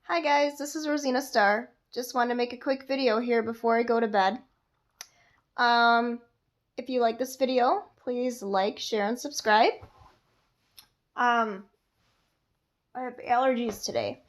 Hi guys, this is Rosina Starr. Just wanted to make a quick video here before I go to bed. Um, if you like this video, please like, share, and subscribe. I have allergies today.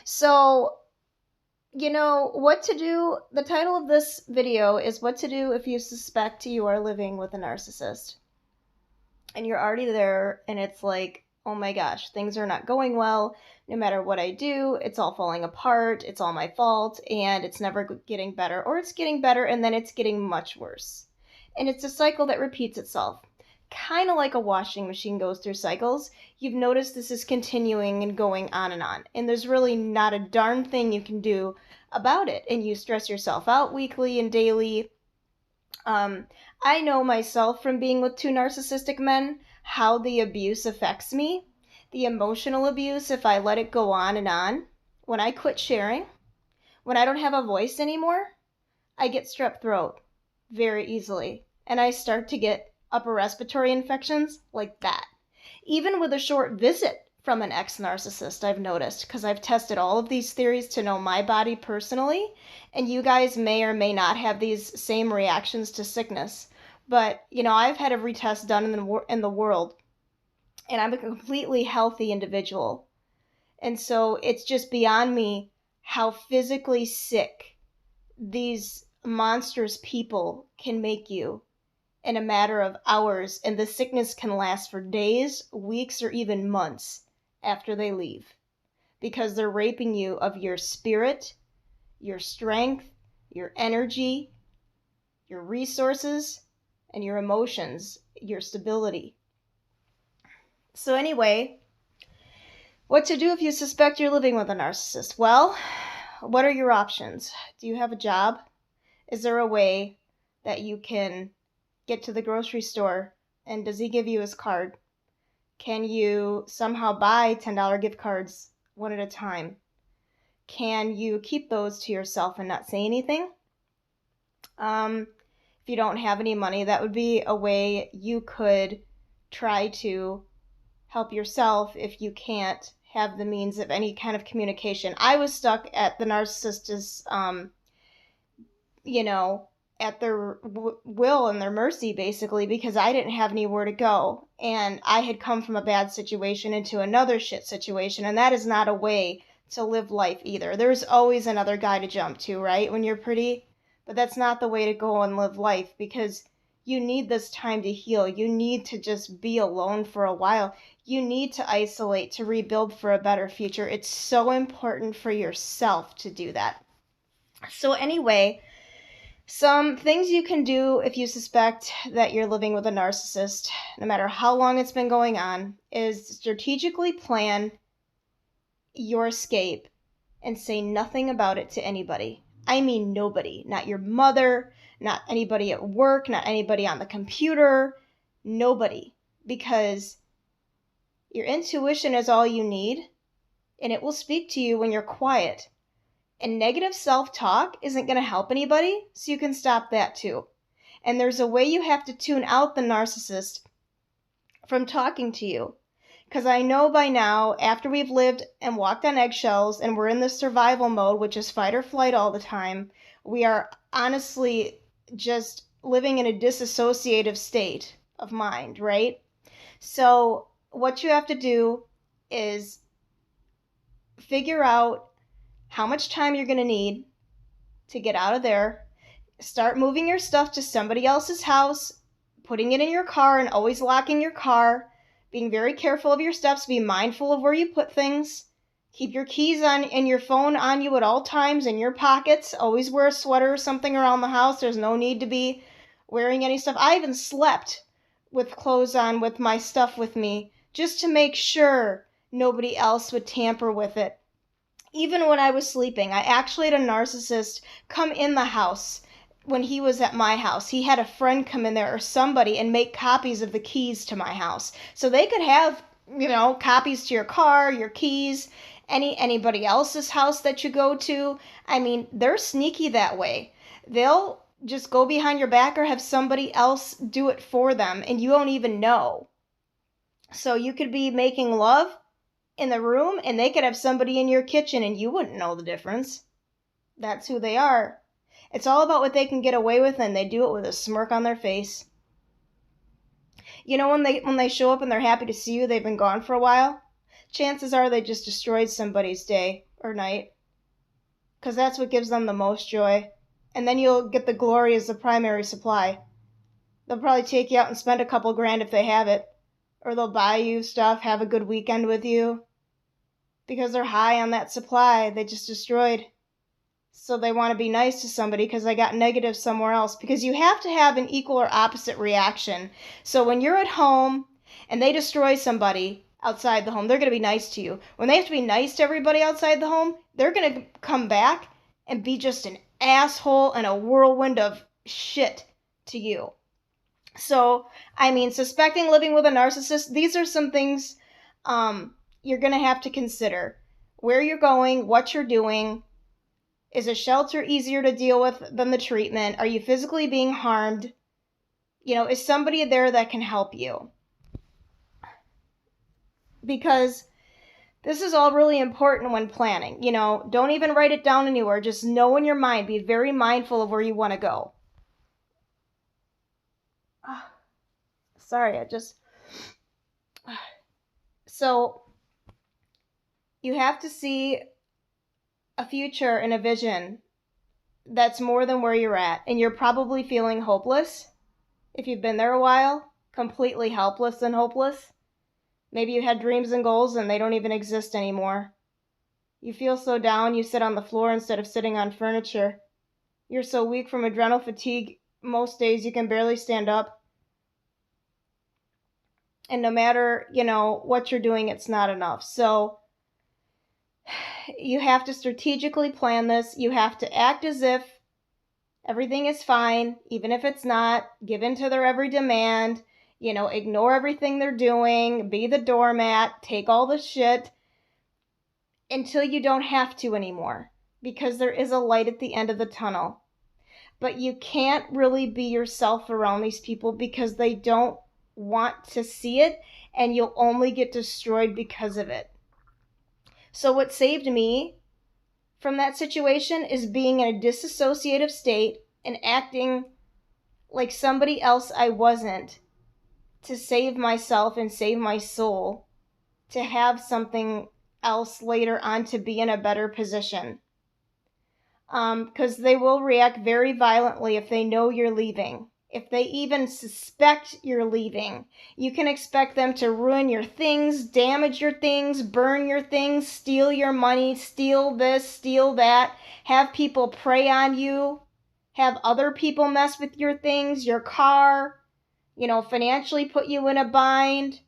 So, what to do. The title of this video is what to do if you suspect you are living with a narcissist. And you're already there, and it's like, oh my gosh, things are not going well. No matter what I do, it's all falling apart. It's all my fault, and it's never getting better. Or it's getting better, and then it's getting much worse. And it's a cycle that repeats itself. Kind of like a washing machine goes through cycles. You've noticed this is continuing and going on. And there's really not a darn thing you can do about it. And you stress yourself out weekly and daily. I know myself from being with two narcissistic men how the abuse affects me. The emotional abuse, if I let it go on and on. When I quit sharing, when I don't have a voice anymore, I get strep throat very easily. And I start to get upper respiratory infections like that. Even with a short visit from an ex-narcissist, I've noticed, because I've tested all of these theories to know my body personally, and you guys may or may not have these same reactions to sickness. But, I've had every test done in the world, and I'm a completely healthy individual. And so it's just beyond me how physically sick these monstrous people can make you in a matter of hours, and the sickness can last for days, weeks, or even months after they leave, because they're raping you of your spirit, your strength, your energy, your resources, and your emotions, your stability. So anyway, what to do if you suspect you're living with a narcissist? Well, what are your options? Do you have a job? Is there a way that you can get to the grocery store, and does he give you his card? Can you somehow buy $10 gift cards one at a time? Can you keep those to yourself and not say anything? If you don't have any money, that would be a way you could try to help yourself if you can't have the means of any kind of communication. I was stuck at the narcissist's, at their will and their mercy, basically, because I didn't have anywhere to go. And I had come from a bad situation into another shit situation, and that is not a way to live life either. There's always another guy to jump to, right, when you're pretty? But that's not the way to go and live life, because you need this time to heal. You need to just be alone for a while. You need to isolate to rebuild for a better future. It's so important for yourself to do that. So anyway, some things you can do if you suspect that you're living with a narcissist, no matter how long it's been going on, is strategically plan your escape and say nothing about it to anybody. I mean nobody. Not your mother, not anybody at work, not anybody on the computer, nobody. Because your intuition is all you need, and it will speak to you when you're quiet. And negative self-talk isn't going to help anybody, so you can stop that too. And there's a way you have to tune out the narcissist from talking to you. Because I know by now, after we've lived and walked on eggshells and we're in this survival mode, which is fight or flight all the time, we are honestly just living in a disassociative state of mind, right? So what you have to do is figure out how much time you're going to need to get out of there. Start moving your stuff to somebody else's house, putting it in your car, and always locking your car, being very careful of your steps, be mindful of where you put things. Keep your keys on and your phone on you at all times in your pockets. Always wear a sweater or something around the house. There's no need to be wearing any stuff. I even slept with clothes on with my stuff with me just to make sure nobody else would tamper with it. Even when I was sleeping, I actually had a narcissist come in the house when he was at my house. He had a friend come in there or somebody and make copies of the keys to my house. So they could have, copies to your car, your keys, anybody else's house that you go to. I mean, they're sneaky that way. They'll just go behind your back or have somebody else do it for them, and you won't even know. So you could be making love in the room, and they could have somebody in your kitchen and you wouldn't know the difference. That's who they are. It's all about what they can get away with, and they do it with a smirk on their face. You know, when they show up and they're happy to see you, they've been gone for a while, chances are they just destroyed somebody's day or night, because that's what gives them the most joy. And then you'll get the glory as the primary supply. They'll probably take you out and spend a couple grand if they have it, or they'll buy you stuff, have a good weekend with you, because they're high on that supply they just destroyed. So they want to be nice to somebody because they got negative somewhere else, because you have to have an equal or opposite reaction. So when you're at home and they destroy somebody outside the home, they're going to be nice to you. When they have to be nice to everybody outside the home, they're going to come back and be just an asshole and a whirlwind of shit to you. So, I mean, suspecting living with a narcissist, these are some things you're going to have to consider. Where you're going, what you're doing. Is a shelter easier to deal with than the treatment? Are you physically being harmed? You know, is somebody there that can help you? Because this is all really important when planning. You know, don't even write it down anywhere. Just know in your mind. Be very mindful of where you want to go. Sorry, So, you have to see a future and a vision that's more than where you're at. And you're probably feeling hopeless. If you've been there a while, completely helpless and hopeless. Maybe you had dreams and goals and they don't even exist anymore. You feel so down you sit on the floor instead of sitting on furniture. You're so weak from adrenal fatigue, most days you can barely stand up. And no matter, you know, what you're doing, it's not enough. So you have to strategically plan this. You have to act as if everything is fine, even if it's not. Give in to their every demand. You know, ignore everything they're doing. Be the doormat. Take all the shit until you don't have to anymore. Because there is a light at the end of the tunnel. But you can't really be yourself around these people because they don't want to see it, and you'll only get destroyed because of it. So what saved me from that situation is being in a disassociative state and acting like somebody else I wasn't, to save myself and save my soul, to have something else later on to be in a better position. Because they will react very violently if they know you're leaving. If they even suspect you're leaving, you can expect them to ruin your things, damage your things, burn your things, steal your money, steal this, steal that, have people prey on you, have other people mess with your things, your car, you know, financially put you in a bind.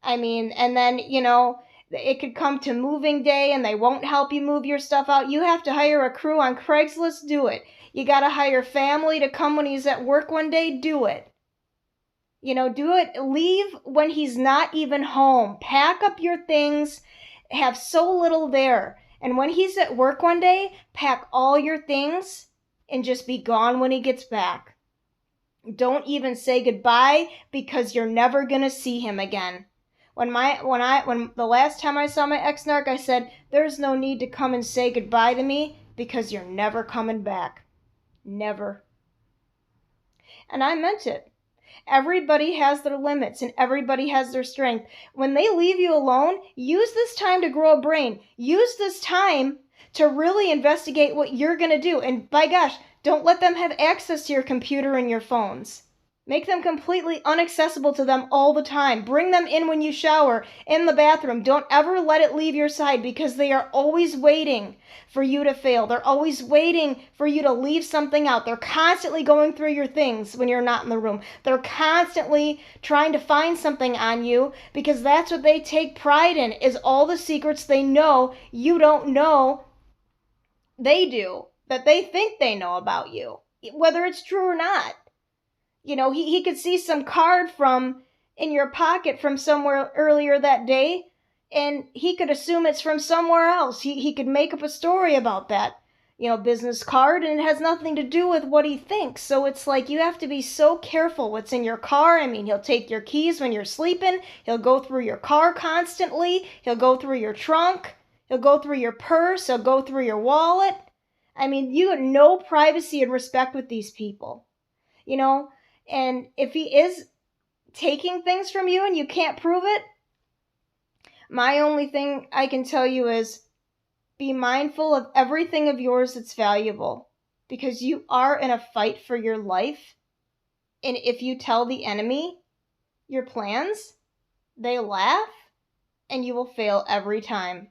I mean, and then, you know, it could come to moving day and they won't help you move your stuff out. You have to hire a crew on Craigslist, do it. You got to hire family to come when he's at work one day, do it. You know, do it. Leave when he's not even home. Pack up your things. Have so little there. And when he's at work one day, pack all your things and just be gone when he gets back. Don't even say goodbye, because you're never going to see him again. When the last time I saw my ex-narc, I said, there's no need to come and say goodbye to me because you're never coming back. Never. And I meant it. Everybody has their limits and everybody has their strength. When they leave you alone, use this time to grow a brain. Use this time to really investigate what you're going to do. And by gosh, don't let them have access to your computer and your phones. Make them completely inaccessible to them all the time. Bring them in when you shower, in the bathroom. Don't ever let it leave your side, because they are always waiting for you to fail. They're always waiting for you to leave something out. They're constantly going through your things when you're not in the room. They're constantly trying to find something on you, because that's what they take pride in, is all the secrets they know you don't know they do, that they think they know about you, whether it's true or not. You know, he could see some card in your pocket from somewhere earlier that day, and he could assume it's from somewhere else. He could make up a story about that. business card, and it has nothing to do with what he thinks. So it's like you have to be so careful what's in your car. I mean, he'll take your keys when you're sleeping. He'll go through your car constantly. He'll go through your trunk. He'll go through your purse. He'll go through your wallet. I mean, you have no privacy and respect with these people, and if he is taking things from you and you can't prove it, my only thing I can tell you is be mindful of everything of yours that's valuable, because you are in a fight for your life. And if you tell the enemy your plans, they laugh and you will fail every time.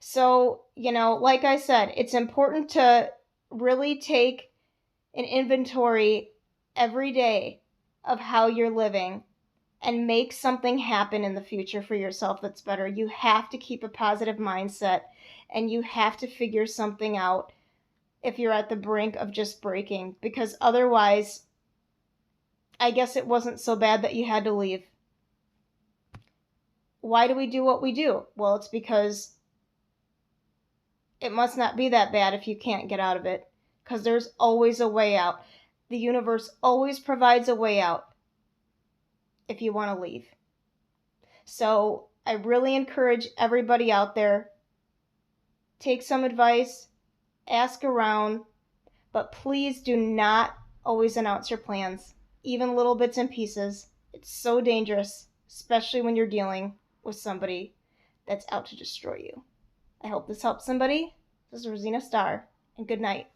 So, like I said, it's important to really take an inventory every day of how you're living and make something happen in the future for yourself that's better. You have to keep a positive mindset, and you have to figure something out if you're at the brink of just breaking, because otherwise, I guess it wasn't so bad that you had to leave. Why do we do what we do? Well, it's because it must not be that bad if you can't get out of it, because there's always a way out. The universe always provides a way out if you want to leave. So I really encourage everybody out there, take some advice, ask around, but please do not always announce your plans, even little bits and pieces. It's so dangerous, especially when you're dealing with somebody that's out to destroy you. I hope this helps somebody. This is Rosina Starr, and good night.